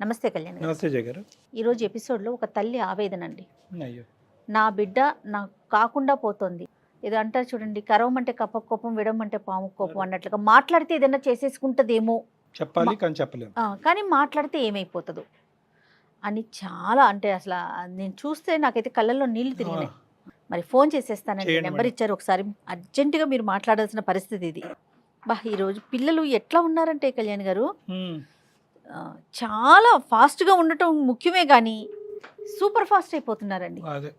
నమస్తే కళ్యాణ్ గారు. నమస్తే జయ గారు. ఈరోజు ఎపిసోడ్లో ఒక తల్లి ఆవేదన అండి. అయ్యో. నా బిడ్డ నాకు కాకుండా పోతుంది. ఏదో అంటారు చూడండి, కరవమంటే కప్ప కోపం, విడమంటే పాము కోపం అన్నట్లుగా మాట్లాడితే ఏదైనా చేసేసుకుంటుందేమో, చెప్పాలి కానీ చెప్పలేము. కానీ మాట్లాడితే ఏమైపోతుందో అని చాలా, అంటే అసలు నేను చూస్తే నాకైతే కళ్ళల్లో నీళ్లు తిరిగినాయి. మరి ఫోన్ చేసేస్తానండి, చేయండి నెంబర్ మేడం. ఇచ్చారు, ఒకసారి అర్జెంటుగా మీరు మాట్లాడాల్సిన పరిస్థితి ఇది. ఈరోజు పిల్లలు ఎట్లా ఉన్నారంటే కళ్యాణ్ గారు, చాలా ఫాస్ట్గా ఉండటం ముఖ్యమే కానీ సూపర్ ఫాస్ట్ అయిపోతున్నారండి. అదే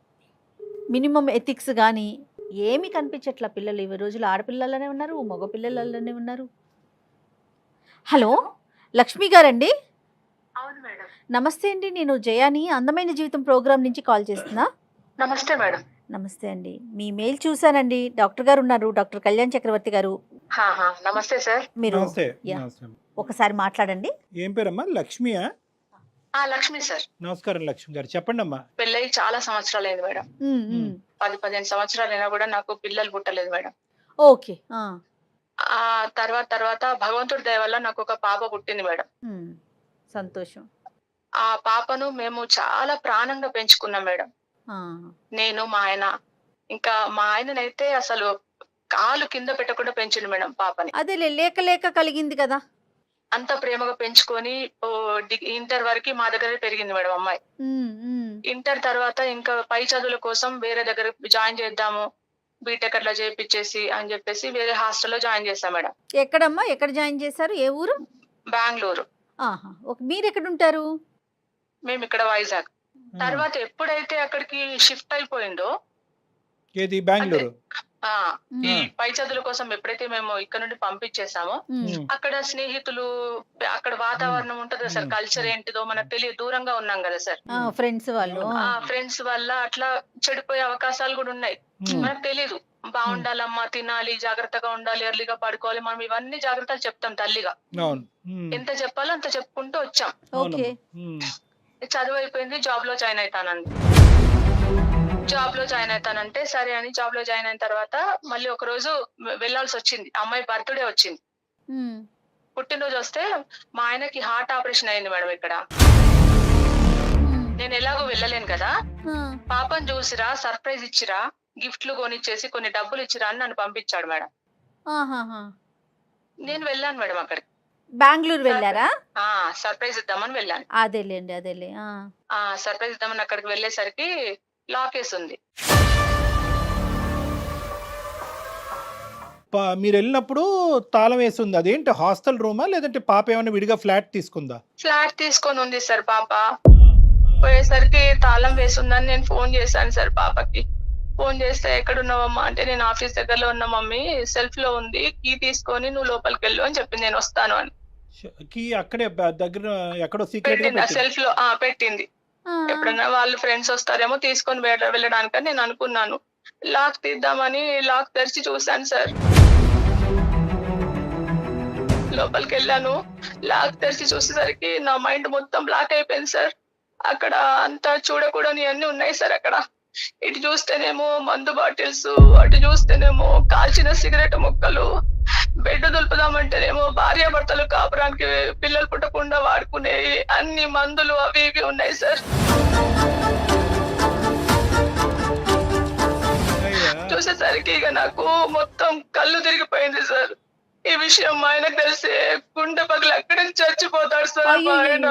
మినిమం ఎథిక్స్ కానీ ఏమీ కనిపించట్లా. పిల్లలు ఈ రోజులు ఆడపిల్లలనే ఉన్నారు, మగ పిల్లలనే ఉన్నారు. హలో, లక్ష్మి గారండి? అవును మేడం. నమస్తే అండి, నేను జయాని అందమైన జీవితం ప్రోగ్రామ్ నుంచి కాల్ చేస్తున్నా. నమస్తే మేడం. నమస్తే అండి, మీ మెయిల్ చూశానండి. డాక్టర్ గారు ఉన్నారు, డాక్టర్ కళ్యాణ్ చక్రవర్తి గారు. నమస్తే సార్. మీరు నమస్తే. యా, నమస్తే. ఒకసారి మాట్లాడండి. ఏం పేరమ్మా? లక్ష్మియా? లక్ష్మి సార్. నమస్కారం లక్ష్మి గారు, చెప్పండి అమ్మా. పెళ్ళై చాలా సంవత్సరాలు అయింది మేడం. 10-15 సంవత్సరాలైనా కూడా నాకు పిల్లలు పుట్టలేదు మేడం. ఓకే. ఆ తర్వాత భగవంతుడి దయ వల్ల నాకు ఒక పాప పుట్టింది మేడం. సంతోషం. ఆ పాపను మేము చాలా ప్రాణంగా పెంచుకున్నాం మేడం. నేను, మా ఆయన, ఇంకా మా ఆయననైతే అసలు కాలు కింద పెట్టకుండా పెంచిండు మేడం పాపని. అదే లేక లేక కలిగింది కదా. అంత ప్రేమగా పెంచుకొని ఇంటర్ వరకు మా దగ్గరే పెరిగింది మేడం అమ్మాయి. ఇంటర్ తర్వాత ఇంకా పై చదువుల కోసం వేరే దగ్గర జాయిన్ చేద్దాము, బీటెక్ అట్లా చేయించేసి అని చెప్పేసి వేరే హాస్టల్లో జాయిన్ చేశాం మేడం. ఎక్కడమ్మా, ఎక్కడ జాయిన్ చేశారు? ఏ ఊరు? బెంగళూరు. మీరు ఎక్కడ ఉంటారు? మేము ఇక్కడ వైజాగ్. తర్వాత ఎప్పుడైతే అక్కడికి షిఫ్ట్ అయిపోయిందో, ఏది బెంగళూరు? ఈ పై చదువుల కోసం ఎప్పుడైతే మేము ఇక్కడ నుండి పంపించేసామో, అక్కడ స్నేహితులు, అక్కడ వాతావరణం ఉంటది సార్, కల్చర్ ఏంటిదో మనకు తెలియదు, దూరంగా ఉన్నాం కదా సార్. ఫ్రెండ్స్ వాళ్ళు, ఫ్రెండ్స్ వల్ల అట్లా చెడిపోయే అవకాశాలు కూడా ఉన్నాయి. మనకు తెలీదు. బాగుండాలమ్మా, తినాలి, జాగ్రత్తగా ఉండాలి, ఎర్లీగా పడుకోవాలి, మనం ఇవన్నీ జాగ్రత్తలు చెప్తాం తల్లిగా. ఎంత చెప్పాలో అంత చెప్పుకుంటూ వచ్చాం. ఓకే. చదువు అయిపోయింది, జాబ్ లో జాయిన్ అవుతానండి. జాబ్ లో జాయిన్ అవుతానంటే సరే అని జాబ్ లో జాయిన్ అయిన తర్వాత మళ్ళీ ఒక రోజు వెళ్లాల్సి వచ్చింది. అమ్మాయి బర్త్డే వచ్చింది, పుట్టినరోజు వస్తే మా ఆయనకి హార్ట్ ఆపరేషన్ అయింది మేడం ఇక్కడ. నేను ఎలాగో వెళ్ళలేను కదా, పాపను చూసిరా, సర్ప్రైజ్ ఇచ్చిరా, గిఫ్ట్లు కొనిచ్చేసి కొన్ని డబ్బులు ఇచ్చిరా అని నన్ను పంపించాడు మేడం. నేను వెళ్ళాను మేడం అక్కడికి. బెంగళూరు వెళ్ళారా? సర్ప్రైజ్ ఇద్దామని వెళ్ళాను. అదేలే. సర్ప్రైజ్ ఇద్దామని అక్కడికి వెళ్ళేసరికి లాక్ వేసి ఉంది. మీరు వెళ్ళినప్పుడు తాళం వేసి ఉంది. అదేంటి, హాస్టల్ రూమా లేదంటే పాప ఏమైనా విడిగా ఫ్లాట్ తీసుకుందా? ఫ్లాట్ తీసుకొని ఉంది సార్ పాప. పోయేసరికి తాళం వేసి ఉందని నేను ఫోన్ చేశాను సార్ పాపకి. ఫోన్ చేస్తే ఎక్కడున్నావమ్మా అంటే, నేను ఆఫీస్ దగ్గరలో ఉన్న మమ్మీ, సెల్ఫ్ లో ఉంది, కీ తీసుకొని నువ్వు లోపలికి వెళ్ళు అని చెప్పింది. నేను వస్తాను అని. కీ అక్కడే దగ్గర ఎక్కడో సీక్రెట్ గా పెట్టింది, సెల్ఫ్ లో పెట్టింది. ఎప్పుడన్నా వాళ్ళు ఫ్రెండ్స్ వస్తారేమో తీసుకొని వెళ్ళడానికని నేను అనుకున్నాను. లాక్ తీద్దామని లాక్ తెరిచి చూశాను సార్. లోపలికి వెళ్ళాను, లాక్ తెరిచి చూసేసరికి నా మైండ్ మొత్తం బ్లాక్ అయిపోయింది సార్. అక్కడ అంతా చూడకూడని అన్ని ఉన్నాయి సార్. అక్కడ ఇటు చూస్తేనేమో మందు బాటిల్స్, అటు చూస్తేనేమో కాల్చిన సిగరెట్ ముక్కలు, బెడ్ దులుపుదామంటేనేమో భార్యాభర్తలు కాపురానికి పిల్లలు పుట్టకుండా వాడుకునే అన్ని మందులు అవి ఇవి ఉన్నాయి సార్. చూసేసరికి ఇక నాకు మొత్తం కళ్ళు తిరిగిపోయింది సార్. ఈ విషయం మా ఆయనకు తెలిసి గుండె పగిలి అక్కడి నుంచి చచ్చిపోతాడు సార్ మా ఆయన.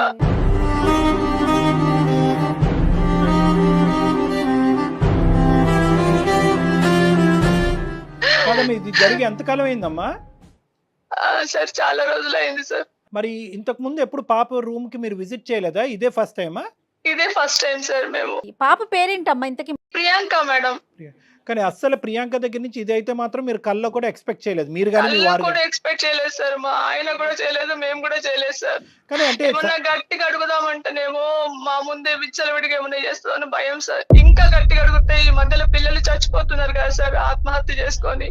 ఇది జరిగి ఎంతకాలం అయిందమ్మా? సార్ చాలా రోజులు అయింది సార్. మరి ఇంతకు ముందు ఎప్పుడు పాప రూమ్ కి మీరు విజిట్ చేయలేదా? ఇదే ఫస్ట్ టైమా? ఇదే ఫస్ట్ టైం సార్. మేము పాప పేరేంటమ్మా ఇంతకి? ప్రియాంక మేడం. కానీ అస్సలు ప్రియాంక దగ్గర నుంచి ఇదైతే మాత్రం మీరు కల్లో కూడా ఎక్స్పెక్ట్ చేయలేదు. మీరు కానీ మీ వారు కూడా ఎక్స్పెక్ట్ చేయలేదు సార్. మా ఆయన కూడా చేయలేదు, మేము కూడా చేయలేదు సార్. కానీ అంటే ఏమన్నా గట్టిగా అడుగుదామంటేనేమో మా ముందే విచ్చలవిడిగా ఏమన్నా చేస్తుందని భయం సార్. ఇంకా గట్టిగా అడిగితే ఈ మధ్యలో పిల్లలు చచ్చిపోతున్నారు కదా సార్, ఆత్మహత్య చేసుకొని.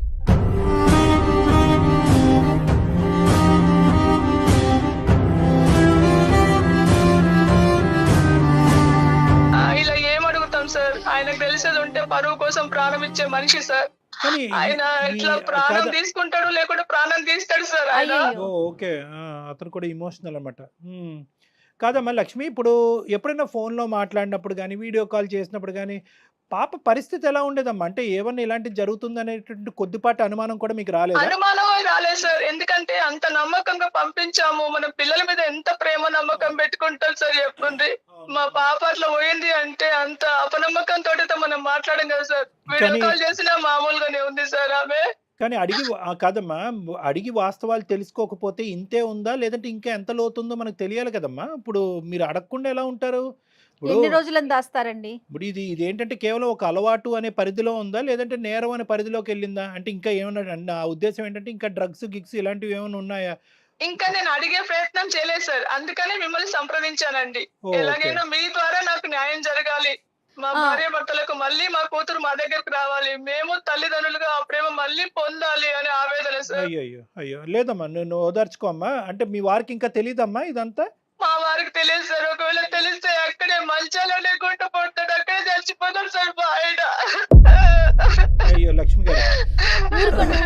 ఇలా ఏం అడుగుతాం సార్? ఆయనకు తెలిసేది ఉంటే పరువు కోసం ప్రాణం ఇచ్చే మనిషి సార్. ఆయన ఇట్లా ప్రాణం తీసుకుంటాడు, లేకుంటే ప్రాణం తీస్తాడు సార్ ఆయన. ఓకే, అతను కూడా ఇమోషనల్ అన్నమాట. కాదమ్మా లక్ష్మి, ఇప్పుడు ఎప్పుడైనా ఫోన్‌లో మాట్లాడినప్పుడు గాని, వీడియో కాల్ చేసినప్పుడు గాని, పాప పరిస్థితి ఎలా ఉండేదమ్మా? అంటే ఏమన్నా ఇలాంటిది జరుగుతుందనేటువంటి కొద్దిపాటి అనుమానం కూడా మీకు రాలేదా? అనుమానమే రాలేదు సార్. ఎందుకంటే అంత నమ్మకంగా పంపించాము. మన పిల్లల మీద ఎంత ప్రేమ నమ్మకం పెట్టుకుంటాం సార్ చెప్పండి. మా పాప అట్లా పోయింది అంటే అంత అపనమ్మకంతోటితో మనం మాట్లాడం కదా సార్. వీడియో కానీ కాల్ చేసినా మామూలుగానే ఉంది సార్ ఆమె. కానీ కాదమ్మా, అడిగి వాస్తవాలు తెలుసుకోకపోతే ఇంతే ఉందా? లేదంటే ఇంకా ఎంత లోతుందో మనకు తెలియాలి కదమ్మా! ఇప్పుడు మీరు అడగకుండా ఎలా ఉంటారు? ఇప్పుడు ఎన్ని రోజులని దాస్తారండి? ఇప్పుడు ఇదేంటంటే కేవలం ఒక అలవాటు అనే పరిధిలో ఉందా? లేదంటే నేరం అనే పరిధిలోకెళ్ళిందా? అంటే ఇంకా ఏమన్నా నా ఉద్దేశ్యం ఏంటంటే ఇంకా డ్రగ్స్, గిగ్స్ ఇలాంటివి ఏమైనా ఉన్నాయా? ఇంకా నేను అడిగే ప్రయత్నం చేయలేదు సార్. అందుకనే మిమ్మల్ని సంప్రదించానండి. ఓకే. ఎలాగైనా మీ ద్వారా నాకు న్యాయం జరగాలి. మా ఆ! భార్యాభర్తలకు మళ్ళీ మా కూతురు మా దగ్గరికి రావాలి. మేము తల్లిదండ్రులుగా ఆ ప్రేమ మళ్ళీ పొందాలి అనే ఆవేదన సార్. అయ్యో! లేదమ్మా, నువ్వు ఓదార్చుకో అమ్మా. అంటే మీ వారికి ఇంకా తెలీదమ్మా ఇదంతా? మా వారికి తెలియదు సార్. ఒకవేళ తెలిస్తే అక్కడే మంచాలోనే గుంట పడతాడు. అక్కడే చచ్చిపోతాడు సార్ మా ఆయన. అయ్యో! లక్ష్మి గారు. ఊరుకోండి.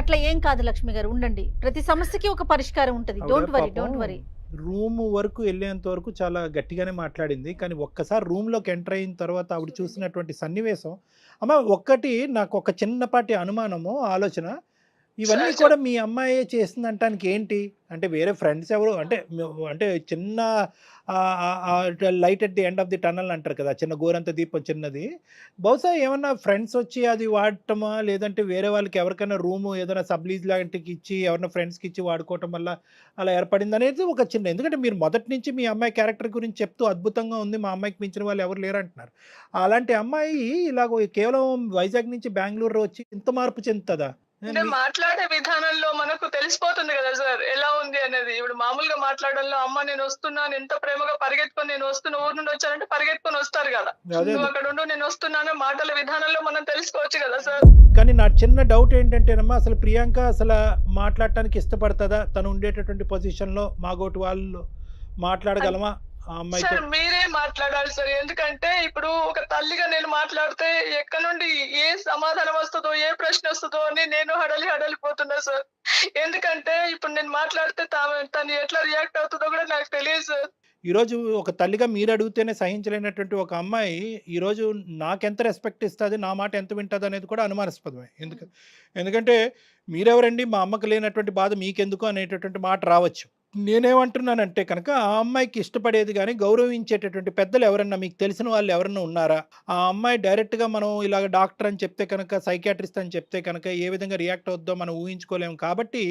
అట్లా ఏం కాదు లక్ష్మి గారు, ఉండండి. ప్రతి సమస్యకి ఒక పరిష్కారం ఉంటది. ఆవిడ డోంట్ వరీ, పాపం డోంట్ వరీ. రూమ్ వరకు వెళ్ళేంత వరకు చాలా గట్టిగానే మాట్లాడింది. కానీ ఒక్కసారి రూమ్‌లోకి ఎంటర్ అయిన తర్వాత ఆవిడ చూసినటువంటి సన్నివేశం, అమ్మ ఒక్కటి నాకు ఒక చిన్నపాటి అనుమానము, ఆలోచన. ఇవన్నీ సార్ కూడా మీ అమ్మాయే చేసిందంటానికి ఏంటి? అంటే వేరే ఫ్రెండ్స్ ఎవరు అంటే అంటే చిన్న light at the end of the tunnel అంటారు కదా! చిన్న గోరంత దీపం చిన్నది. బహుశా ఏమన్నా ఫ్రెండ్స్ వచ్చి అది వాడటమా? లేదంటే వేరే వాళ్ళకి ఎవరికైనా రూము ఏదైనా సబ్ లీజ్ లాంటికి ఇచ్చి ఎవరైనా ఫ్రెండ్స్‌కి ఇచ్చి వాడుకోవటం వల్ల అలా ఏర్పడిందనేది ఒక చిన్న, ఎందుకంటే మీరు మొదటి నుంచి మీ అమ్మాయి క్యారెక్టర్ గురించి చెప్తూ అద్భుతంగా ఉంది, మా అమ్మాయికి మించిన వాళ్ళు ఎవరు లేరంటున్నారు. అలాంటి అమ్మాయి ఇలాగ కేవలం వైజాగ్ నుంచి బెంగుళూరు వచ్చి ఇంత మార్పు చెందుతదా? అంటే మాట్లాడే విధానంలో మనకు తెలిసిపోతుంది కదా సార్ ఎలా ఉంది అనేది. ఇప్పుడు మామూలుగా మాట్లాడడంలో అమ్మ నేను వస్తున్నాను ఎంత ప్రేమగా పరిగెత్తుకొని నేను వస్తున్న ఊరు నుండి వచ్చానంటే పరిగెత్తుకొని వస్తారు కదా. అదే. నువ్వు అక్కడ ఉండు నేను వస్తున్నాను మాటల విధానంలో మనం తెలుసుకోవచ్చు కదా సార్. కానీ నా చిన్న డౌట్ ఏంటంటేనమ్మా, అసలు ప్రియాంక అసలు మాట్లాడటానికి ఇష్టపడతదా? తను ఉండేటటువంటి పొజిషన్‌లో మాగోటి వాళ్ళు మాట్లాడగలమా ఆ అమ్మాయితో? సార్ మీరే మాట్లాడాలి సార్. ఎందుకంటే ఇప్పుడు ఒక తల్లిగా నేను మాట్లాడితే ఎక్కడ నుండి ఏ సమాధానం వస్తుందో ఏ ప్రశ్న వస్తుందో అని నేను హడలిపోతున్నా సార్. ఎందుకంటే ఇప్పుడు నేను మాట్లాడితే తను ఎట్లా రియాక్ట్ అవుతుందో కూడా నాకు తెలియదు సార్. ఈరోజు ఒక తల్లిగా మీరు అడిగితేనే సహించలేనటువంటి ఒక అమ్మాయి ఈరోజు నాకెంత రెస్పెక్ట్ ఇస్తుంది, నా మాట ఎంత వింటుంది అనేది కూడా అనుమానాస్పదమే. ఎందుకంటే మీరెవరండి, మా అమ్మకు లేనటువంటి బాధ మీకెందుకు అనేటటువంటి మాట రావచ్చు. నేనేమంటున్నానంటే కనుక ఆ అమ్మాయికి ఇష్టపడేది కానీ గౌరవించేటటువంటి పెద్దలు ఎవరన్నా మీకు తెలిసిన వాళ్ళు ఎవరన్నా ఉన్నారా? ఆ అమ్మాయి డైరెక్ట్గా మనం ఇలాగ డాక్టర్ అని చెప్తే కనుక, సైకియాట్రిస్ట్ అని చెప్తే కనుక ఏ విధంగా రియాక్ట్ అవుద్దో మనం ఊహించుకోలేము. కాబట్టి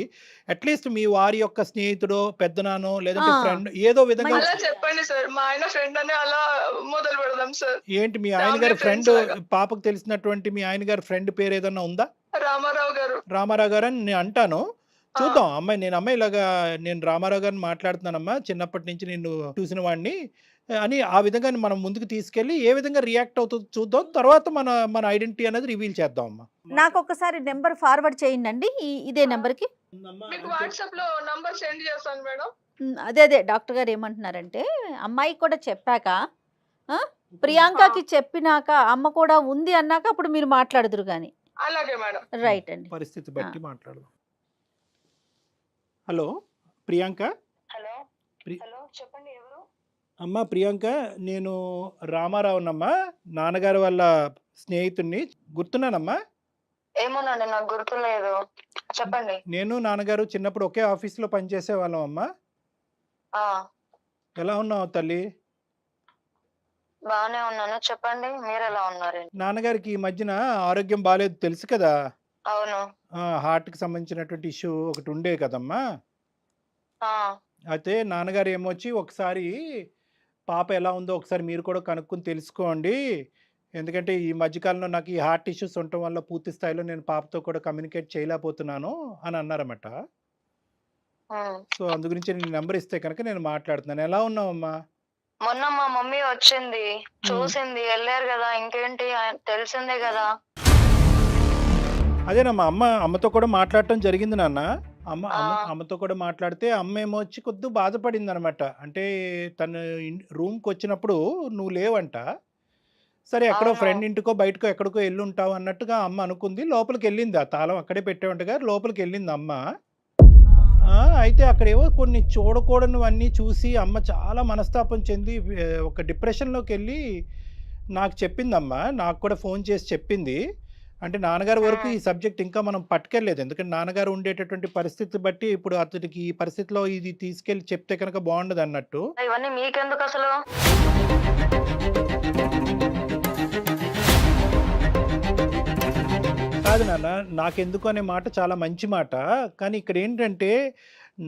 అట్లీస్ట్ మీ వారి యొక్క స్నేహితుడో, పెద్దనానో, లేదంటే ఫ్రెండ్ ఏదో విధంగా. అలా చెప్పండి సార్. మా ఆయన ఫ్రెండ్ అని అలా మొదలు పెడదాం సార్. ఏంటి మీ ఆయన గారి ఫ్రెండ్, పాపకు తెలిసినటువంటి మీ ఆయన గారి ఫ్రెండ్ పేరు ఏదన్నా ఉందా? రామారావు గారు. రామారావు గారు అని నేను అంటాను. చూద్దాం అమ్మాయి ఇలాగా నేను రామారావు గారిని మాట్లాడుతున్నానమ్మా, చిన్నప్పటి నుంచి నిన్ను చూసిన వాడిని అని ఆ విధంగా మనం ముందుకు తీసుకెళ్ళి ఏ విధంగా రియాక్ట్ అవుతుందో చూద్దాం. తర్వాత మన ఐడెంటిటీ అనేది రివీల్ చేద్దాం అమ్మా. నాకు ఒకసారి నెంబర్ ఫార్వర్డ్ చేయండి ఇదే నెంబర్కి. మీకు వాట్సాప్ లో నంబర్ సెండ్ చేస్తాను మేడం. అదే డాక్టర్ గారు ఏమంటున్నారంటే, అమ్మాయి కూడా చెప్పాక ప్రియాంకకి చెప్పినాక అమ్మ కూడా ఉంది అన్నాక అప్పుడు మీరు మాట్లాడుదురు కానీ. అలాగే మేడం. రైట్ అండి. పరిస్థితి బట్టి మాట్లాడదాం. హలో ప్రియాంక. హలో హలో చెప్పండి ఎవరు? అమ్మా ప్రియాంక, నేను రామారావునమ్మా, నాన్నగారు వాళ్ళ స్నేహితుడిని. గుర్తున్నానమ్మా? ఏమోనండి నాకు గుర్తులేదు. చెప్పండి. నేను నాన్నగారు చిన్నప్పుడు ఒకే ఆఫీస్లో పనిచేసే వాళ్ళం అమ్మా. ఎలా ఉన్నావు తల్లి? బానే ఉన్నాను. చెప్పండి మీరు ఎలా ఉన్నారు? నాన్నగారికి ఈ మధ్యన ఆరోగ్యం బాగాలేదు తెలుసు కదా. అవును. హార్ట్కి సంబంధించినటువంటి ఇష్యూ ఒకటి ఉండే కదమ్మా. అయితే నాన్నగారు ఏమొచ్చి ఒకసారి పాప ఎలా ఉందో ఒకసారి మీరు కూడా కనుక్కొని తెలుసుకోండి, ఎందుకంటే ఈ మధ్యకాలంలో నాకు ఈ హార్ట్ ఇష్యూస్ ఉండటం వల్ల పూర్తి స్థాయిలో నేను పాపతో కూడా కమ్యూనికేట్ చేయలేకపోతున్నాను అని అన్నారన్నమాట. సో అందు గురించి నేను నెంబర్ ఇస్తే కనుక నేను మాట్లాడుతున్నాను. ఎలా ఉన్నావమ్మా? మొన్న మా మమ్మీ వచ్చింది, చూసింది, వెళ్ళారు కదా, ఇంకేంటి తెలిసిందే కదా. అదేనమ్మా, అమ్మతో కూడా మాట్లాడటం జరిగింది నాన్న. అమ్మతో కూడా మాట్లాడితే అమ్మ ఏమో వచ్చి కొద్దిగా బాధపడింది అనమాట. అంటే తను రూమ్కి వచ్చినప్పుడు నువ్వు లేవంట. సరే ఎక్కడో ఫ్రెండ్ ఇంటికో బయటకో ఎక్కడికో వెళ్ళి ఉంటావు అన్నట్టుగా అమ్మ అనుకుంది. లోపలికి వెళ్ళింది, ఆ తాళం అక్కడే పెట్టేవంటగా లోపలికి వెళ్ళింది అమ్మ. అయితే అక్కడేవో కొన్ని చూడకూడనివన్నీ చూసి అమ్మ చాలా మనస్తాపం చెంది ఒక డిప్రెషన్‌లోకి వెళ్ళి నాకు చెప్పిందమ్మ. నాకు కూడా ఫోన్ చేసి చెప్పింది. అంటే నాన్నగారి వరకు ఈ సబ్జెక్ట్ ఇంకా మనం పట్టుకెళ్ళలేదు. ఎందుకంటే నాన్నగారు ఉండేటటువంటి పరిస్థితి బట్టి ఇప్పుడు అతడికి ఈ పరిస్థితిలో ఇది తీసుకెళ్ళి చెప్తే కనుక బాగుండదన్నట్టు. ఇవన్నీ మీకెందుకు అసలు? కాదు నాన్న, నాకెందుకు అనే మాట చాలా మంచి మాట. కానీ ఇక్కడ ఏంటంటే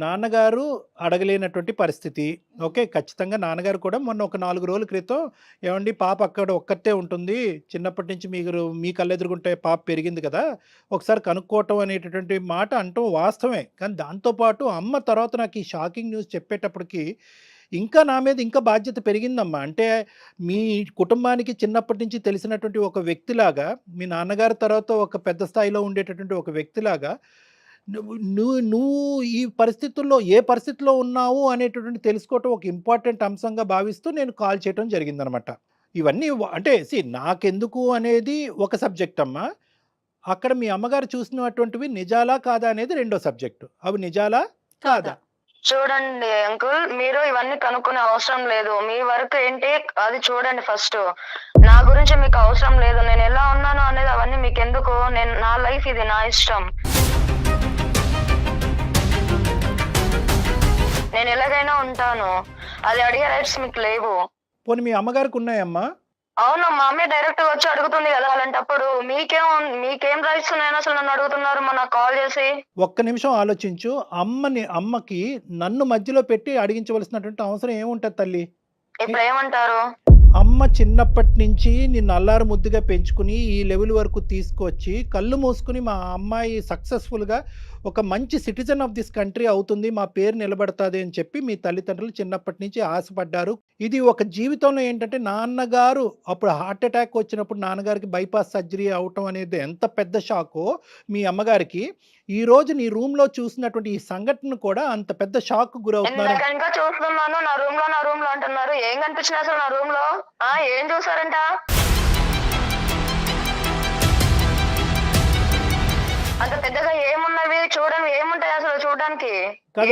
నాన్నగారు అడగలేనటువంటి పరిస్థితి. ఓకే. ఖచ్చితంగా నాన్నగారు కూడా మొన్న ఒక 4 రోజుల క్రితం ఏవండి పాప అక్కడ ఒక్కతే ఉంటుంది. చిన్నప్పటి నుంచి మీరు మీ కళ్ళెదురుగుంటే పాప పెరిగింది కదా! ఒకసారి కనుక్కోవటం అనేటటువంటి మాట అంటం వాస్తవమే. కానీ దాంతో పాటు అమ్మ తర్వాత నాకు ఈ షాకింగ్ న్యూస్ చెప్పేటప్పటికి ఇంకా నా మీద ఇంకా బాధ్యత పెరిగిందమ్మా. అంటే మీ కుటుంబానికి చిన్నప్పటి నుంచి తెలిసినటువంటి ఒక వ్యక్తిలాగా, మీ నాన్నగారి తర్వాత ఒక పెద్ద స్థాయిలో ఉండేటటువంటి ఒక వ్యక్తిలాగా నువ్వు నువ్వు నువ్వు ఈ పరిస్థితుల్లో ఏ పరిస్థితిలో ఉన్నావు అనేటటువంటి తెలుసుకోవటం ఒక ఇంపార్టెంట్ అంశంగా భావిస్తూ నేను కాల్ చేయటం జరిగిందనమాట. ఇవన్నీ అంటే నాకెందుకు అనేది ఒక సబ్జెక్ట్ అమ్మా. అక్కడ మీ అమ్మగారు చూసినటువంటివి నిజాలా కాదా అనేది రెండో సబ్జెక్టు. అవి నిజాలా కాదా? చూడండి అంకుల్, మీరు ఇవన్నీ కనుక్కునే అవసరం లేదు. మీ వర్క్ ఏంటి అది చూడండి ఫస్ట్. నా గురించి మీకు అవసరం లేదు. నేను ఎలా ఉన్నాను అనేది అవన్నీ మీకు ఎందుకు? నా లైఫ్ ఇది, నా ఇష్టం. నేను ఎలాగైనా ఉంటాను. అది అడిగే రైట్స్ మీకు లేవు. పోనీ మీ అమ్మగారికి ఉన్నాయమ్మా? అవును, మా అమ్మే డైరెక్ట్ గా వచ్చి అడుగుతుంది కదా. అలాంటప్పుడు మీకేం రైట్స్ ఉన్నాయని అసలు నన్ను అడుగుతున్నారు నాకు కాల్ చేసి? ఒక్క నిమిషం ఆలోచించు. అమ్మకి నన్ను మధ్యలో పెట్టి అడిగించవలసినటువంటి అవసరం ఏముంటది తల్లి? ఇప్పుడు ఏమంటారు? అమ్మ చిన్నప్పటి నుంచి నిన్ను అల్లారు ముద్దుగా పెంచుకుని ఈ లెవెల్ వరకు తీసుకొచ్చి కళ్ళు మూసుకుని మా అమ్మాయి సక్సెస్ఫుల్గా ఒక మంచి సిటిజన్ ఆఫ్ దిస్ కంట్రీ అవుతుంది, మా పేరు నిలబడుతుంది అని చెప్పి మీ తల్లిదండ్రులు చిన్నప్పటి నుంచి ఆశపడ్డారు. ఇది ఒక జీవితంలో ఏంటంటే నాన్నగారు అప్పుడు హార్ట్ అటాక్ వచ్చినప్పుడు నాన్నగారికి బైపాస్ సర్జరీ అవటం అనేది ఎంత పెద్ద షాకో మీ అమ్మగారికి, ఈ రోజు నీ రూమ్ లో చూసినటువంటి ఈ సంఘటన కూడా అంత పెద్ద షాక్ గురవుతున్నారు. ఇంకా చూస్తున్నాను. నా రూమ్ లో అంటున్నారు. ఏం కనిపించింది అసలు నా రూమ్ లో? ఏం చూసారంట? అంత పెద్దగా ఏమున్నవి చూడండి, ఏముంటాయి అసలు చూడడానికి?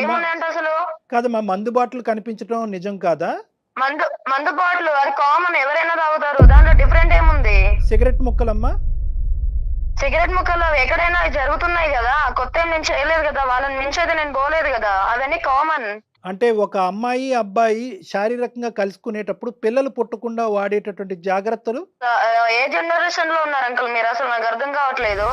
ఏమున్నాయంట అసలు? కాదమ్మా, మందు బాటిల్ కనిపించడం నిజం కాదా? మందు బాటిల్ అది కామన్, ఎవరైనా తాగుతారు. దాంట్లో డిఫరెంట్ ఏముంది? సిగరెట్ ముక్కలమ్మా? సిగరెట్ ముక్కలు ఎక్కడైనా జరుగుతున్నాయి కదా. కొత్త ఏం నేను చేయలేదు కదా. వాళ్ళని మించైతే నేను పోలేదు కదా. అవన్నీ కామన్. అంటే ఒక అమ్మాయి అబ్బాయి శారీరకంగా కలుసుకునేటప్పుడు పిల్లలు పుట్టకుండా వాడేటటువంటి జాగ్రత్తలు ఏ జనరేషన్ లో ఉన్నారు అంకుల్ మీరు? అసలు నాకు అర్థం కావట్లేదు.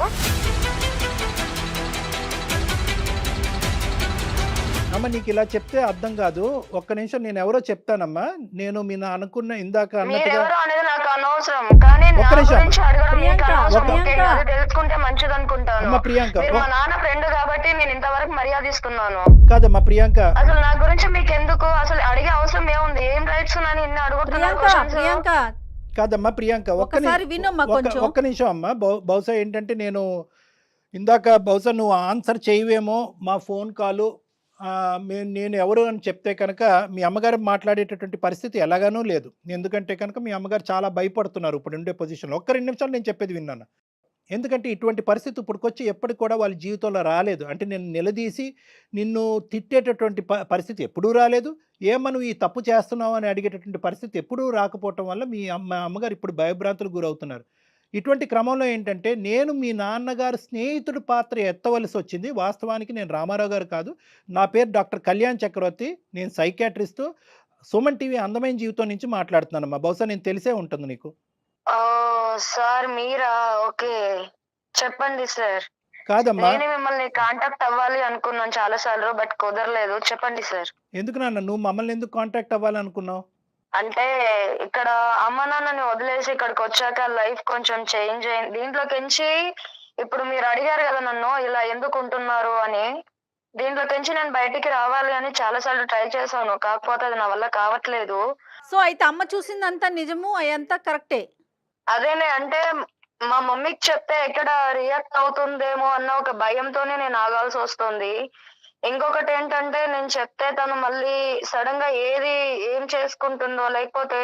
అమ్మ నీకు ఇలా చెప్తే అర్థం కాదు. ఒక్క నిమిషం, నేను ఎవరో చెప్తానమ్మా. నేను మీ అనుకున్న ఇందాక అన్నట్టుగా అనేది నాకు అనవసరం. కానీ నా గురించి అడగడం మీకు అనవసరం. అది తెలుసుకుంటే మంచిది అనుకుంటాను. ప్రియాంక, మా నాన్న ఫ్రెండ్ కాబట్టి నేను ఇంతవరకు మర్యాద ఇస్తున్నాను. కాదమ్మా ప్రియాంక, అసలు నా గురించి మీకు ఎందుకు? అసలు అడిగే అవసరం ఏముంది? ఏం రైట్స్ ఉన్నాయని ఇన్ని అడుగుతున్నారు? కాదమ్మా ప్రియాంక, ఒక్క నిమిషం అమ్మా. బహుశా ఏంటంటే నేను ఇందాక బహుశా నువ్వు ఆన్సర్ చేయవేమో మా ఫోన్ కాలు. నేను ఎవరు అని చెప్తే కనుక మీ అమ్మగారు మాట్లాడేటటువంటి పరిస్థితి ఎలాగానూ లేదు. ఎందుకంటే కనుక మీ అమ్మగారు చాలా భయపడుతున్నారు ఇప్పుడు ఉండే పొజిషన్లో. ఒక్క 2 నిమిషాలు నేను చెప్పేది విన్నాను. ఎందుకంటే ఇటువంటి పరిస్థితి ఇప్పటికొచ్చి ఎప్పటికి కూడా వాళ్ళ జీవితంలో రాలేదు. అంటే నేను నిలదీసి నిన్ను తిట్టేటటువంటి పరిస్థితి ఎప్పుడూ రాలేదు. నువ్వు ఈ తప్పు చేస్తున్నావు అని అడిగేటటువంటి పరిస్థితి ఎప్పుడూ రాకపోవటం వల్ల మీ అమ్మగారు ఇప్పుడు భయభ్రాంతులకు గురవుతున్నారు. ఇటువంటి క్రమంలో ఏంటంటే నేను మీ నాన్నగారు స్నేహితుడి పాత్ర ఎత్తవలసి వచ్చింది. వాస్తవానికి నేను రామారావు గారు కాదు. నా పేరు డాక్టర్ కళ్యాణ్ చక్రవర్తి. నేను సైకాట్రిస్టు. సుమన్ టీవీ అందమైన జీవితం నుంచి మాట్లాడుతున్నానమ్మా. బహుశా నేను తెలిసే ఉంటుంది నీకు. సార్ మీరా? ఓకే, చెప్పండి సార్. కాదమ్మా, నేను మిమ్మల్ని కాంటాక్ట్ అవ్వాలి అనుకున్నాను చాలా సార్లు, బట్ కుదరలేదు. చెప్పండి సార్. ఎందుకు నాన్న నువ్వు మమ్మల్ని ఎందుకు కాంటాక్ట్ అవ్వాలనుకున్నావు? అంటే ఇక్కడ అమ్మ నాన్నని వదిలేసి ఇక్కడికి వచ్చాక లైఫ్ కొంచెం చేంజ్ అయింది. దీంట్లోకించి ఇప్పుడు మీరు అడిగారు కదా నన్ను ఇలా ఎందుకు ఉంటున్నారు అని. దీంట్లోకించి నేను బయటికి రావాలి అని చాలా సార్లు ట్రై చేశాను. కాకపోతే అది నా వల్ల కావట్లేదు. సో అయితే అమ్మ చూసిందంతా నిజము, అదంతా కరెక్టే. అదేనే అంటే మా మమ్మీకి చెప్తే ఎక్కడ రియాక్ట్ అవుతుందేమో అన్న ఒక భయంతోనే నేను ఆగాల్సి వస్తుంది. ఇంకొకటి ఏంటంటే నేను చెప్తే తను మళ్ళీ సడన్ గా ఏం చేసుకుంటుందో లేకపోతే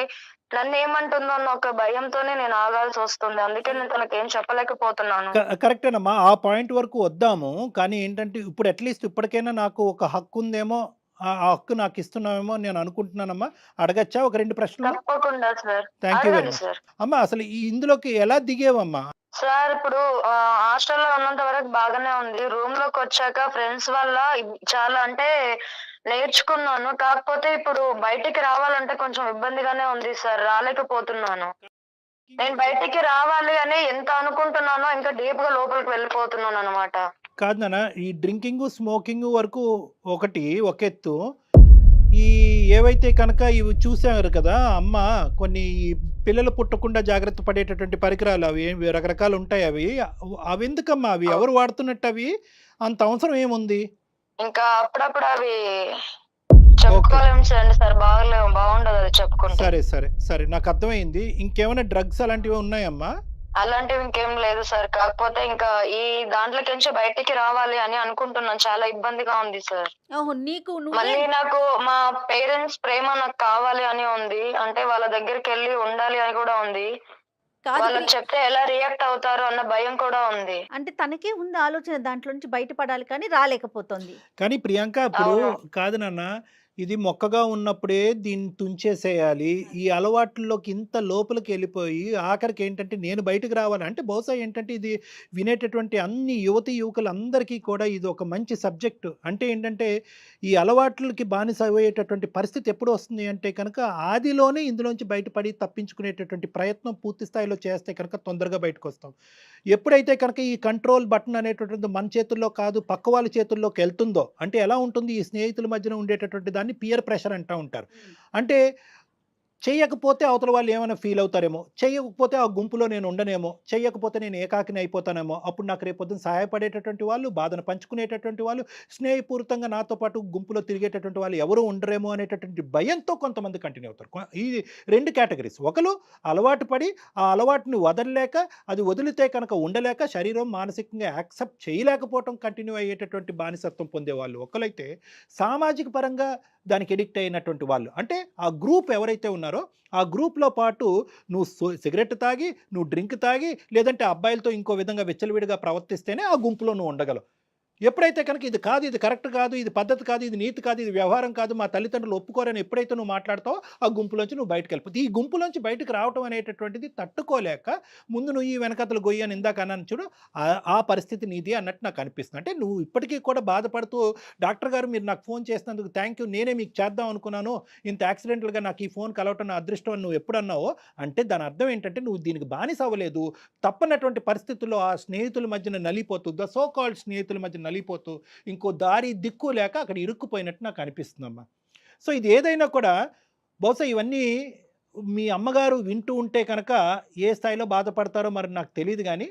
నన్ను ఏమంటుందో అన్న ఒక భయంతోనే నేను ఆగాల్సి వస్తుంది. అందుకే నేను తనకి ఏం చెప్పలేకపోతున్నాను. కరెక్టేనమ్మా, ఆ పాయింట్ వరకు వద్దాము. కానీ ఏంటంటే ఇప్పుడు అట్లీస్ట్ ఇప్పటికైనా నాకు ఒక హక్కు ఉందేమో, ఆ హక్కు నాకు ఇస్తున్నావేమో నేను అనుకుంటున్నానమ్మా. అడగచ్చా ఒక 2 ప్రశ్నలు? తప్పకుండా సార్. థ్యాంక్ యూ వెరీ అడగండి మచ్. సార్. అమ్మా అసలు ఇందులోకి ఎలా దిగేవమ్మా? సార్ ఇప్పుడు హాస్టల్లో ఉన్నంత వరకు బాగానే ఉంది. రూమ్ లోకి వచ్చాక ఫ్రెండ్స్ వల్ల చాలా అంటే నేర్చుకున్నాను. కాకపోతే ఇప్పుడు బయటికి రావాలంటే కొంచెం ఇబ్బందిగానే ఉంది సార్. రాలేకపోతున్నాను. నేను బయటికి రావాలి అని ఎంత అనుకుంటున్నానో ఇంకా డీప్ గా లోపలికి వెళ్ళిపోతున్నాను అనమాట. కాదు నాన్న, ఈ డ్రింకింగ్ స్మోకింగ్ వరకు ఒకటి ఒక ఎత్తు. ఈ ఏవైతే కనుక ఇవి చూసారు కదా అమ్మ, కొన్ని పిల్లలు పుట్టకుండా జాగ్రత్త పడేటటువంటి పరికరాలు అవి రకరకాలు ఉంటాయి. అవి ఎందుకమ్మా? అవి ఎవరు వాడుతున్నట్టు? అవి అంత అవసరం ఏముంది? ఇంకా అప్పుడప్పుడు అవి చెప్పుకోలేము సార్. బాగుండదు అది చెప్పుకుంటే. సరే సరే సరే, నాకు అర్థమైంది. ఇంకేమైనా డ్రగ్స్ అలాంటివి ఉన్నాయమ్మా? అలాంటివి ఇంకేం లేదు సార్. కాకపోతే ఇంకా ఈ దాంట్లోకించి బయటికి రావాలి అని అనుకుంటున్నాను. చాలా ఇబ్బందిగా ఉంది సార్. ఓహో, నీకు మళ్ళీ నాకు మా పేరెంట్స్ ప్రేమ నాకు కావాలి అని ఉంది. అంటే వాళ్ళ దగ్గరికి వెళ్ళి ఉండాలి అని కూడా ఉంది. వాళ్ళకి చెప్తే ఎలా రియాక్ట్ అవుతారు అన్న భయం కూడా ఉంది. అంటే తనకే ఉంది ఆలోచన దాంట్లో నుంచి బయటపడాలి, కానీ రాలేకపోతుంది. కానీ ప్రియాంక, ఇప్పుడు కాదు నాన్న, ఇది మొక్కగా ఉన్నప్పుడే దీన్ని తుంచేసేయాలి. ఈ అలవాట్లలోకి ఇంత లోపలికి వెళ్ళిపోయి ఆఖరికి ఏంటంటే నేను బయటకు రావాలి అంటే, బహుశా ఏంటంటే ఇది వినేటటువంటి అన్ని యువతి యువకులందరికీ కూడా ఇది ఒక మంచి సబ్జెక్టు. అంటే ఏంటంటే ఈ అలవాట్లకి బానిస అయ్యేటటువంటి పరిస్థితి ఎప్పుడు వస్తుంది అంటే కనుక ఆదిలోనే ఇందులోంచి బయటపడి తప్పించుకునేటటువంటి ప్రయత్నం పూర్తి స్థాయిలో చేస్తే కనుక తొందరగా బయటకు వస్తాం. ఎప్పుడైతే కనుక ఈ కంట్రోల్ బటన్ అనేటటువంటిది మన చేతుల్లో కాదు పక్క వాళ్ళ చేతుల్లోకి వెళ్తుందో, అంటే ఎలా ఉంటుంది, ఈ స్నేహితుల మధ్యన ఉండేటటువంటి దాన్ని పియర్ ప్రెషర్ అంటూ ఉంటారు. అంటే చెయ్యకపోతే అవతల వాళ్ళు ఏమైనా ఫీల్ అవుతారేమో, చెయ్యకపోతే ఆ గుంపులో నేను ఉండనేమో, చెయ్యకపోతే నేను ఏకాకిని అయిపోతానేమో, అప్పుడు నాకు రేపొద్దున సహాయపడేటటువంటి వాళ్ళు, బాధను పంచుకునేటటువంటి వాళ్ళు, స్నేహపూరితంగా నాతో పాటు గుంపులో తిరిగేటటువంటి వాళ్ళు ఎవరు ఉండరేమో అనేటటువంటి భయంతో కొంతమంది కంటిన్యూ అవుతారు. ఈ 2 కేటగిరీస్. ఒకరు అలవాటు పడి ఆ అలవాటుని వదలలేక, అది వదిలితే కనుక ఉండలేక, శరీరం మానసికంగా యాక్సెప్ట్ చేయలేకపోవటం కంటిన్యూ అయ్యేటటువంటి బానిసత్వం పొందేవాళ్ళు ఒకరైతే, సామాజిక పరంగా దానికి ఎడిక్ట్ అయినటువంటి వాళ్ళు, అంటే ఆ గ్రూప్ ఎవరైతే ఉన్నారో ఆ గ్రూప్లో పాటు నువ్వు సిగరెట్ తాగి, నువ్వు డ్రింక్ తాగి, లేదంటే అబ్బాయిలతో ఇంకో విధంగా విచ్చలవిడిగా ప్రవర్తిస్తేనే ఆ గుంపులో నువ్వు ఉండగలవు. ఎప్పుడైతే కనుక ఇది కాదు, ఇది కరెక్ట్ కాదు, ఇది పద్ధతి కాదు, ఇది నీతి కాదు, ఇది వ్యవహారం కాదు, మా తల్లిదండ్రులు ఒప్పుకోరని ఎప్పుడైతే నువ్వు మాట్లాడతావో ఆ గుంపులోంచి నువ్వు బయటకు వెళ్ళిపోతుంది. ఈ గుంపులోంచి బయటకు రావటం అనేటటువంటిది తట్టుకోలేక ముందు నువ్వు ఈ వెనకతలు గొయ్యి అని ఇందాక అన్నాను చూడు, ఆ పరిస్థితి నీది అన్నట్టు నాకు అనిపిస్తుంది. అంటే నువ్వు ఇప్పటికీ కూడా బాధపడుతూ, డాక్టర్ గారు మీరు నాకు ఫోన్ చేసినందుకు థ్యాంక్ యూ, నేనే మీకు చేద్దాం అనుకున్నాను, ఇంత యాక్సిడెంటల్గా నాకు ఈ ఫోన్ కలవటం నా అదృష్టం అని నువ్వు ఎప్పుడు అన్నావో, అంటే దాని అర్థం ఏంటంటే నువ్వు దీనికి బానిస అవ్వలేదు. తప్పనటువంటి పరిస్థితుల్లో ఆ స్నేహితుల మధ్యన నలిపోతూ, ద సో కాల్డ్ స్నేహితుల మధ్య నలిపోతూ, ఇంకో దారి దిక్కు లేక అక్కడ ఇరుక్కుపోయినట్టు నాకు అనిపిస్తుందమ్మా. సో ఇది ఏదైనా కూడా బహుశా ఇవన్నీ మీ అమ్మగారు వింటూ ఉంటే కనుక ఏ స్థాయిలో బాధపడతారో మరి నాకు తెలియదు. కానీ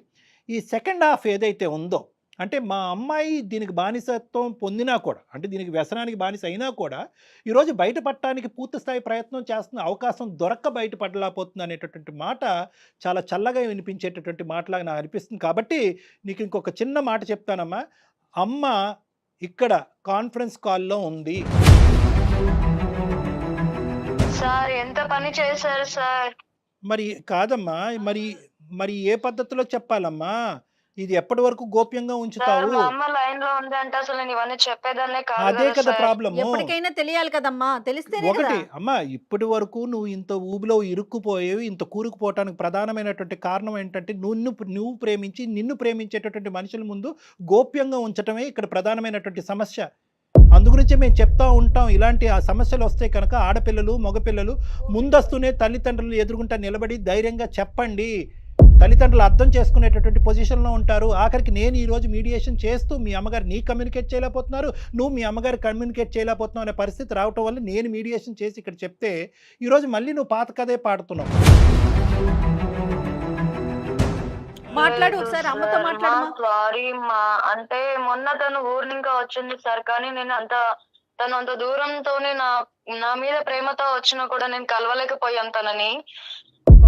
ఈ సెకండ్ హాఫ్ ఏదైతే ఉందో, అంటే మా అమ్మాయి దీనికి బానిసత్వం పొందినా కూడా, అంటే దీనికి వ్యసనానికి బానిస అయినా కూడా ఈరోజు బయటపడటానికి పూర్తి స్థాయి ప్రయత్నం చేస్తున్న, అవకాశం దొరక్క బయటపడలేకపోతుంది అనేటటువంటి మాట చాలా చల్లగా వినిపించేటటువంటి మాటలాగా నాకు అనిపిస్తుంది. కాబట్టి నీకు ఇంకొక చిన్న మాట చెప్తానమ్మా. అమ్మ ఇక్కడ కాన్ఫరెన్స్ కాల్లో ఉంది. సార్ ఎంత పని చేశారు సార్? మరి కాదమ్మా, మరి ఏ పద్ధతిలో చెప్పాలమ్మా? ఇది ఎప్పటి వరకు గోప్యంగా ఉంచుతావు? మా అమ్మ లైన్ లో ఉంది అంటే అసలు నేను ఇవన్నీ చెప్పేదాన్నే కాదు. అదే కదా ప్రాబ్లమ్. ఎప్పటికైనా తెలియాలి కదమ్మా, తెలిస్తేనే ఒకటి కదా. అమ్మా, ఇప్పటి వరకు నువ్వు ఇంత ఊబిలో ఇరుక్కుపోయేవి, ఇంత కూరుకుపోవటానికి ప్రధానమైనటువంటి కారణం ఏంటంటే నువ్వు ప్రేమించి నిన్ను ప్రేమించేటటువంటి మనుషుల ముందు గోప్యంగా ఉంచటమే ఇక్కడ ప్రధానమైనటువంటి సమస్య. అందుగురించే మేము చెప్తా ఉంటాం, ఇలాంటి ఆ సమస్యలు వస్తే కనుక ఆడపిల్లలు మగపిల్లలు ముందస్తునే తల్లిదండ్రులు ఎదురుగుంటా నిలబడి ధైర్యంగా చెప్పండి. తల్లిదండ్రులు అర్థం చేసుకునేటటువంటి పొజిషన్లో ఉంటారు. ఆఖరికి నేను ఈరోజు మీడియేషన్ చేస్తూ మీ అమ్మగారు నీ కమ్యూనికేట్ చేయలేకపోతున్నారు, నువ్వు మీ అమ్మగారు కమ్యూనికేట్ చేయలేకపోతున్నావు అనే పరిస్థితి రావటం వల్ల నేను మీడియేషన్ చేసి ఇక్కడ చెప్తే ఈరోజు మళ్ళీ నువ్వు పాత కథే పాడుతున్నావు. మాట్లాడు ఒకసారి, అమ్మతో మాట్లాడు. సారీ మా, అంటే మొన్న తను ఊరు ఇంకా వచ్చింది సార్, కానీ నేను తను అంత దూరంతోనే నా మీద ప్రేమతో వచ్చినా కూడా నేను కలవలేకపోయాను తనని.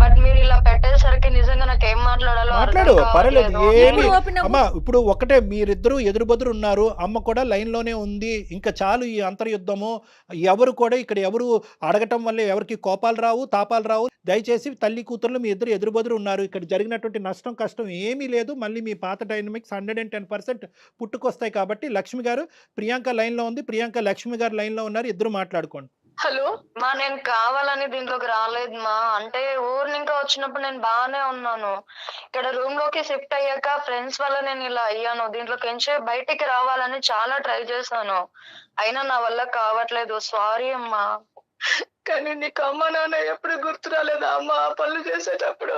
బట్ మీరు ఇలా పెట్టేసరికి నిజంగా నాకు ఏం మాట్లాడాలో మాట్లాడు, అర్థం పర్వాలేదు, కావట్లేదు. ఏమి ఎప్పుడు ఓపెన్ అవ్వు. అమ్మా ఇప్పుడు ఒకటే, మీరిద్దరూ ఎదురుబెదురు ఉన్నారు, అమ్మ కూడా లైన్లోనే ఉంది, ఇంకా చాలు ఈ అంతర్యుద్ధము. ఎవరు కూడా ఇక్కడ ఎవరు అడగటం వల్ల ఎవరికి కోపాలు రావు, తాపాలు రావు. దయచేసి తల్లి కూతుర్లు మీ ఇద్దరు ఎదురుబెదురు ఉన్నారు, ఇక్కడ జరిగినటువంటి నష్టం కష్టం ఏమీ లేదు. మళ్ళీ మీ పాత డైనమిక్స్ 110% పుట్టుకొస్తాయి. కాబట్టి లక్ష్మి గారు, ప్రియాంక లైన్లో ఉంది, ప్రియాంక లక్ష్మి గారు లైన్లో ఉన్నారు, ఇద్దరు మాట్లాడుకోండి. హలో. మా నేను కావాలని దీంట్లోకి రాలేదు మా. అంటే ఊరు ఇంకా వచ్చినప్పుడు నేను బాగానే ఉన్నాను. ఇక్కడ రూమ్ లోకి షిఫ్ట్ అయ్యాక ఫ్రెండ్స్ వల్ల నేను ఇలా అయ్యాను. దీంట్లోకి ఎంచే బయటికి రావాలని చాలా ట్రై చేశాను, అయినా నా వల్ల కావట్లేదు. సారీ అమ్మా. కానీ నీకు అమ్మ నాన్న ఎప్పుడు గుర్తు రాలేదా అమ్మ ఆ పనులు చేసేటప్పుడు?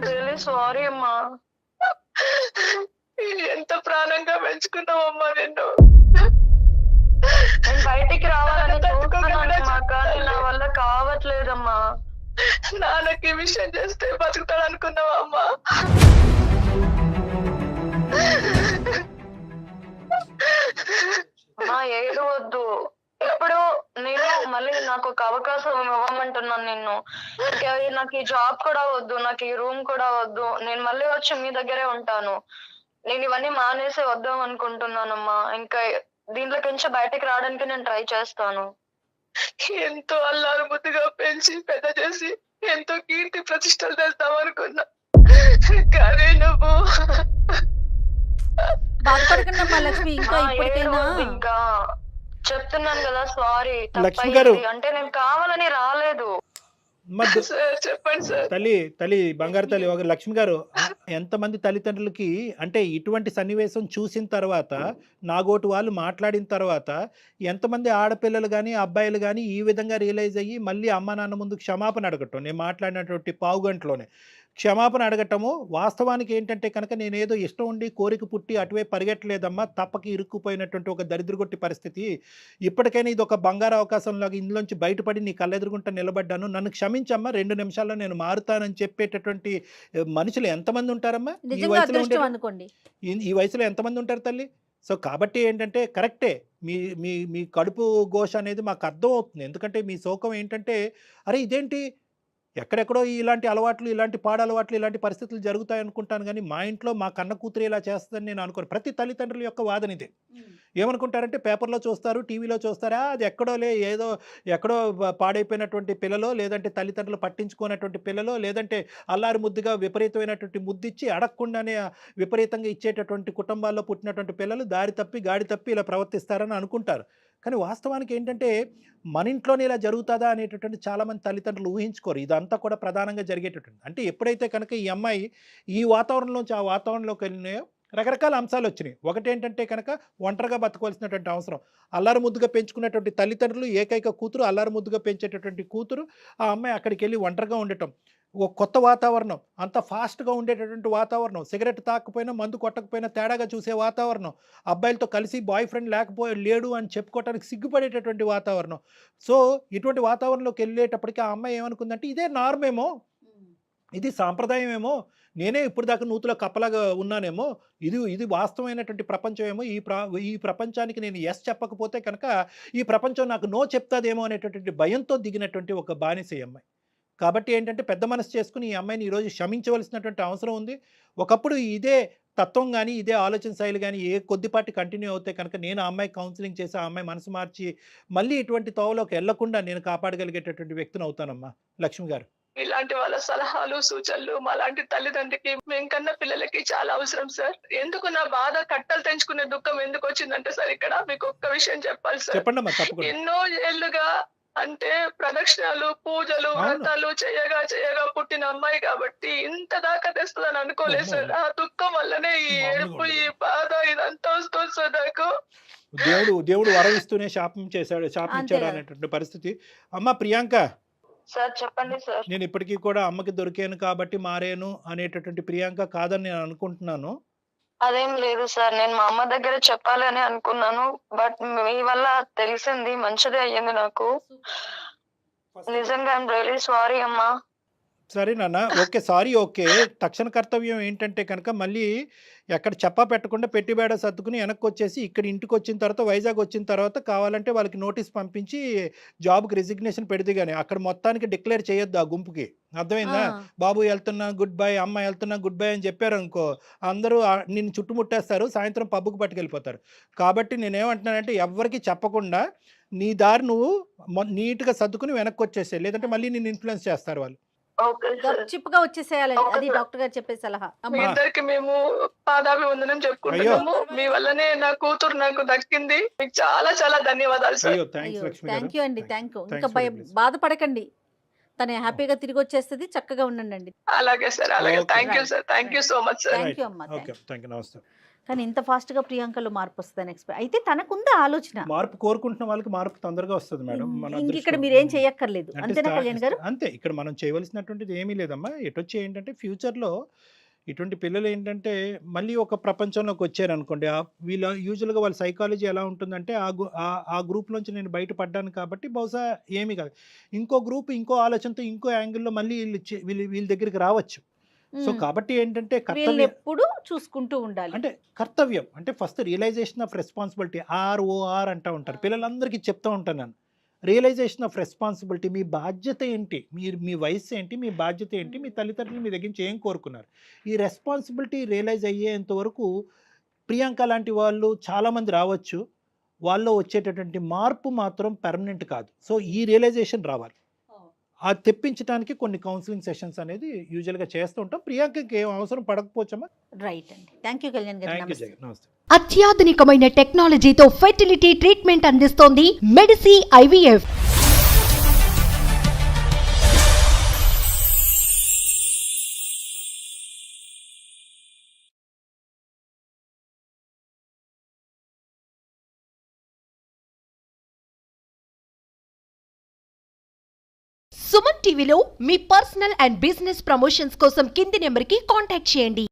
రియలీ సారీ అమ్మా. ఎంత ప్రాణంగా పెంచుకున్నావమ్మా నిన్ను. నేను బయటికి రావాలని చూస్తున్నాను అమ్మా, కానీ నా వల్ల కావట్లేదమ్మా. నాన్నకి ఈ విషయం చేస్తే బతుకుతాడు అనుకున్నావా అమ్మా? అమ్మా ఏడవద్దు. ఇప్పుడు నేను మళ్ళీ నాకు ఒక అవకాశం ఇవ్వమంటున్నాను నిన్ను. ఇంకా నాకు ఈ జాబ్ కూడా వద్దు, నాకు ఈ రూమ్ కూడా వద్దు. నేను మళ్ళీ వచ్చి మీ దగ్గరే ఉంటాను. నేను ఇవన్నీ మానేసి వద్దాం అనుకుంటున్నానమ్మా. ఇంకా దీంట్లోకి నుంచి బయటకు రావడానికి నేను ట్రై చేస్తాను. ఎంతో అల్లారు ముద్దుగా పెంచి పెద్ద చేసి ఎంతో కీర్తి ప్రతిష్టలు తెస్తావు అనుకున్నా, కానీ నువ్వు బాధపడకండి అమ్మా లక్ష్మి, ఇంకా అమ్మా, ఇప్పటికైనా ఏడవద్దు ఇంకా. చెప్తున్నాను కదా సారీ, లక్ష్మి గారు. అంటే నేను కావాలని రాలేదు. మధ్య సార్ చెప్పండి సార్. తల్లి బంగారు తల్లి, ఒక లక్ష్మి గారు, ఎంతమంది తల్లిదండ్రులకి అంటే ఇటువంటి సన్నివేశం చూసిన తర్వాత, నాగోటు వాళ్ళు మాట్లాడిన తర్వాత, ఎంతమంది ఆడపిల్లలు కానీ అబ్బాయిలు కానీ ఈ విధంగా రియలైజ్ అయ్యి మళ్ళీ అమ్మ నాన్న ముందు క్షమాపణ అడగటం, నేను మాట్లాడినటువంటి పావుగంటలోనే క్షమాపణ అడగటము. వాస్తవానికి ఏంటంటే కనుక నేనేదో ఇష్టం ఉండి కోరిక పుట్టి అటువైపు పరిగెట్టలేదమ్మా, తప్పకి ఇరుక్కుపోయినటువంటి ఒక దరిద్రగొట్టి పరిస్థితి. ఇప్పటికైనా ఇది ఒక బంగారు అవకాశంలాగా ఇందులోంచి బయటపడి నీ కళ్ళెదురుగుంట నిలబడ్డాను, నన్ను క్షమించమ్మా, 2 నిమిషాల్లో నేను మారుతానని చెప్పేటటువంటి మనుషులు ఎంతమంది ఉంటారమ్మా ఈ నిజంగా వయసులో అదృష్టం ఉండే అనుకోండి. ఈ వయసులో ఎంతమంది ఉంటారు తల్లి? సో కాబట్టి ఏంటంటే కరెక్టే, మీ మీ మీ కడుపు ఘోష అనేది మాకు అర్థం అవుతుంది. ఎందుకంటే మీ శోకం ఏంటంటే, అరే ఇదేంటి ఎక్కడెక్కడో ఇలాంటి అలవాట్లు, ఇలాంటి పాడలవాట్లు, ఇలాంటి పరిస్థితులు జరుగుతాయి అనుకుంటాను, కానీ మా ఇంట్లో మా కన్న కూతురు ఇలా చేస్తుందని నేను అనుకోను. ప్రతి తల్లిదండ్రుల యొక్క వాదన ఇదే. ఏమనుకుంటారంటే పేపర్లో చూస్తారు, టీవీలో చూస్తారా, అది ఎక్కడోలే, ఏదో ఎక్కడో పాడైపోయినటువంటి పిల్లలో, లేదంటే తల్లిదండ్రులు పట్టించుకున్నటువంటి పిల్లలో, లేదంటే అల్లారి ముద్దుగా విపరీతమైనటువంటి ముద్దిచ్చి అడగకుండానే విపరీతంగా ఇచ్చేటటువంటి కుటుంబాల్లో పుట్టినటువంటి పిల్లలు దారి తప్పి గాడి తప్పి ఇలా ప్రవర్తిస్తారని అనుకుంటారు. కానీ వాస్తవానికి ఏంటంటే మన ఇంట్లోనే ఇలా జరుగుతుందా అనేటటువంటి చాలామంది తల్లిదండ్రులు ఊహించుకోరు. ఇదంతా కూడా ప్రధానంగా జరిగేటటువంటి, అంటే ఎప్పుడైతే కనుక ఈ అమ్మాయి ఈ వాతావరణంలోంచి ఆ వాతావరణంలోకి వెళ్ళినాయో రకరకాల అంశాలు వచ్చినాయి. ఒకటేంటంటే కనుక ఒంటరిగా బతకవలసినటువంటి అవసరం, అల్లారు ముద్దుగా పెంచుకున్నటువంటి తల్లిదండ్రులు, ఏకైక కూతురు, అల్లారు ముద్దుగా పెంచేటటువంటి కూతురు, ఆ అమ్మాయి అక్కడికి వెళ్ళి ఒంటరిగా ఉండటం, ఒక కొత్త వాతావరణం, అంత ఫాస్ట్గా ఉండేటటువంటి వాతావరణం, సిగరెట్ తాకపోయినా మందు కొట్టకపోయినా తేడాగా చూసే వాతావరణం, అబ్బాయిలతో కలిసి బాయ్ ఫ్రెండ్ లేడు అని చెప్పుకోవడానికి సిగ్గుపడేటటువంటి వాతావరణం. సో ఇటువంటి వాతావరణంలోకి వెళ్ళేటప్పటికీ ఆ అమ్మాయి ఏమనుకుందంటే ఇదే నార్మేమో, ఇది సాంప్రదాయం ఏమో, నేనే ఇప్పుడు దాకా నూతులో కప్పలాగా ఉన్నానేమో, ఇది వాస్తవమైనటువంటి ప్రపంచం ఏమో, ఈ ప్రపంచానికి నేను ఎస్ చెప్పకపోతే కనుక ఈ ప్రపంచం నాకు నో చెప్తాదేమో అనేటటువంటి భయంతో దిగినటువంటి ఒక బానిస ఈ అమ్మాయి. కాబట్టి ఏంటంటే పెద్ద మనసు చేసుకుని ఈ అమ్మాయిని ఈరోజు క్షమించవలసినటువంటి అవసరం ఉంది. ఒకప్పుడు ఇదే తత్వం కానీ ఇదే ఆలోచన శైలి కానీ కొద్దిపాటి కంటిన్యూ అవుతే కనుక నేను ఆ అమ్మాయి కౌన్సిలింగ్ చేసి ఆ అమ్మాయి మనసు మార్చి మళ్ళీ ఇటువంటి తోవలోకి వెళ్లకుండా నేను కాపాడగలిగేటటువంటి వ్యక్తిని అవుతానమ్మా. లక్ష్మి గారు, ఇలాంటి వాళ్ళ సలహాలు సూచనలు మాలాంటి తల్లిదండ్రికి మేము కన్నా పిల్లలకి చాలా అవసరం సార్. ఎందుకు నా బాధ కట్టలు తెంచుకునే దుఃఖం ఎందుకు వచ్చిందంటే సార్, ఇక్కడ మీకు ఒక్క విషయం చెప్పాలి సార్. చెప్పండి అమ్మా, తప్పకుండా. ఎన్నో ఏళ్లుగా అంటే ప్రదక్షిణాలు, పూజలు, వ్రతాలు చేయగా పుట్టిన అమ్మాయి కాబట్టి ఇంత దాకా తెస్తుందని అనుకోలేదు సార్. ఆ దుఃఖం వల్లనే ఈ ఏడుపు, ఈ బాధ ఇదంతా వస్తుంది సార్ నాకు. దేవుడు వరం ఇస్తూనే శాపించాడు అనేటువంటి పరిస్థితి. అమ్మ ప్రియాంక, సార్ చెప్పండి సార్. నేను ఇప్పటికీ కూడా అమ్మకి దొరికాను కాబట్టి మారేను అనేటటువంటి ప్రియాంక కాదని నేను అనుకుంటున్నాను. అదేం లేదు సార్, నేను మా అమ్మ దగ్గర చెప్పాలి అని అనుకున్నాను, బట్ మీ వల్ల తెలిసింది, మంచిదే అయ్యింది నాకు. నిజంగా ఐఎమ్ రియలీ సారీ అమ్మా. సరే నాన్న, ఓకే, సారీ, ఓకే. తక్షణ కర్తవ్యం ఏంటంటే కనుక మళ్ళీ ఎక్కడ చెప్పా పెట్టకుండా పెట్టి బేడ సర్దుకుని వెనక్కి వచ్చేసి ఇక్కడ ఇంటికి వచ్చిన తర్వాత వైజాగ్ వచ్చిన తర్వాత కావాలంటే వాళ్ళకి నోటీస్ పంపించి జాబ్కి రిజిగ్నేషన్ పెడితే కానీ అక్కడ మొత్తానికి డిక్లేర్ చేయొద్దు ఆ గుంపుకి. అర్థమైందా? బాబు వెళ్తున్నా గుడ్ బై, అమ్మ వెళ్తున్నా గుడ్ బై అని చెప్పారు అనుకో, అందరూ నిన్ను చుట్టుముట్టేస్తారు, సాయంత్రం పబ్బుకు పట్టుకెళ్ళిపోతారు. కాబట్టి నేనేమంటున్నానంటే ఎవరికి చెప్పకుండా నీ దారి నువ్వు నీట్గా సర్దుకుని వెనక్కి వచ్చేసే, లేదంటే మళ్ళీ నిన్ను ఇన్ఫ్లుయెన్స్ చేస్తారు వాళ్ళు. Okay sir. చిప్పుగా వచ్చేసేయాలని అది డాక్టర్ గారు చెప్పే సలహా. మీ అమ్మా ఇద్దరికి మేము పాదాభివందనం చెప్పుకుంటున్నాము. మీ వల్లనే నా కూతురు నాకు దక్కింది. మీకు చాలా చాలా ధన్యవాదాలు సార్. అయ్యో థ్యాంక్స్ లక్ష్మి గారు. థ్యాంక్ యూ అండి, థ్యాంక్ యూ. ఇంకా Thanks for the blessing. బాధపడకండి, తను హ్యాపీగా తిరిగి వచ్చేస్తుంది, చక్కగా ఉండండి. అలాగే సార్, అలాగే. Okay. Thank you sir, thank you so much sir. Thank you అమ్మా. ఓకే థ్యాంక్ యూ, నమస్తే. కానీ ఇంత ఫాస్ట్ గా ప్రియాంకలో మార్పు వస్తుందని ఎక్స్పెక్ట్ అయితే తనకుందా ఆలోచన. మార్పు కోరుకుంటున్న వాళ్ళకి మార్పు తొందరగా వస్తుంది మేడం. మన ఇంక ఇక్కడ అదృష్టం. మీరేం చేయక్కర్లేదు, అంటే అంతేనా కళ్యాణ్ గారు? అంతే, ఇక్కడ మనం చేయవలసినటువంటిది ఏమీ లేదమ్మా. ఎటొచ్చి ఏంటంటే ఫ్యూచర్లో ఇటువంటి పిల్లలు ఏంటంటే మళ్ళీ ఒక ప్రపంచంలోకి వచ్చారనుకోండి, వీళ్ళ యూజువల్గా వాళ్ళ సైకాలజీ ఎలా ఉంటుందంటే ఆ గ్రూప్లోంచి నేను బయటపడ్డాను కాబట్టి బహుశా ఏమీ కాదు, ఇంకో గ్రూప్ ఇంకో ఆలోచనతో ఇంకో యాంగిల్లో మళ్ళీ వీళ్ళ దగ్గరికి రావచ్చు. సో కాబట్టి ఏంటంటే వీళ్ళని కర్తవ్యం ఎప్పుడు చూసుకుంటూ ఉండాలి. అంటే కర్తవ్యం అంటే first realization of responsibility, ROR అంటూ ఉంటారు. పిల్లలందరికీ చెప్తూ ఉంటాను నేను, రియలైజేషన్ ఆఫ్ రెస్పాన్సిబిలిటీ. మీ బాధ్యత ఏంటి, మీ వయసు ఏంటి, మీ బాధ్యత ఏంటి, మీ తల్లిదండ్రులు మీ దగ్గర నుంచి ఏం కోరుకున్నారు, ఈ రెస్పాన్సిబిలిటీ రియలైజ్ అయ్యేంత వరకు ప్రియాంక లాంటి వాళ్ళు చాలామంది రావచ్చు, వాళ్ళు వచ్చేటటువంటి మార్పు మాత్రం పర్మనెంట్ కాదు. సో ఈ రియలైజేషన్ రావాలి. అది తెప్పించడానికి కొన్ని కౌన్సిలింగ్ సెషన్స్ అనేది యూజువల్గా చేస్తూ ఉంటాం. ప్రియాంకకి ఏం అవసరం పడకపోవచ్చమ్మా. రైట్ అండి, థ్యాంక్ యూ కళ్యాణ్ గారు. థ్యాంక్ యూ నమస్తే. జగన్, నమస్తే. అత్యాధునికమైన టెక్నాలజీతో ఫెర్టిలిటీ ట్రీట్మెంట్ అందిస్తోంది మెడిసి IVF. సుమన్ టీవీలో మీ పర్సనల్ అండ్ బిజినెస్ ప్రమోషన్స్ కోసం కింది నెంబర్కి కాంటాక్ట్ చేయండి.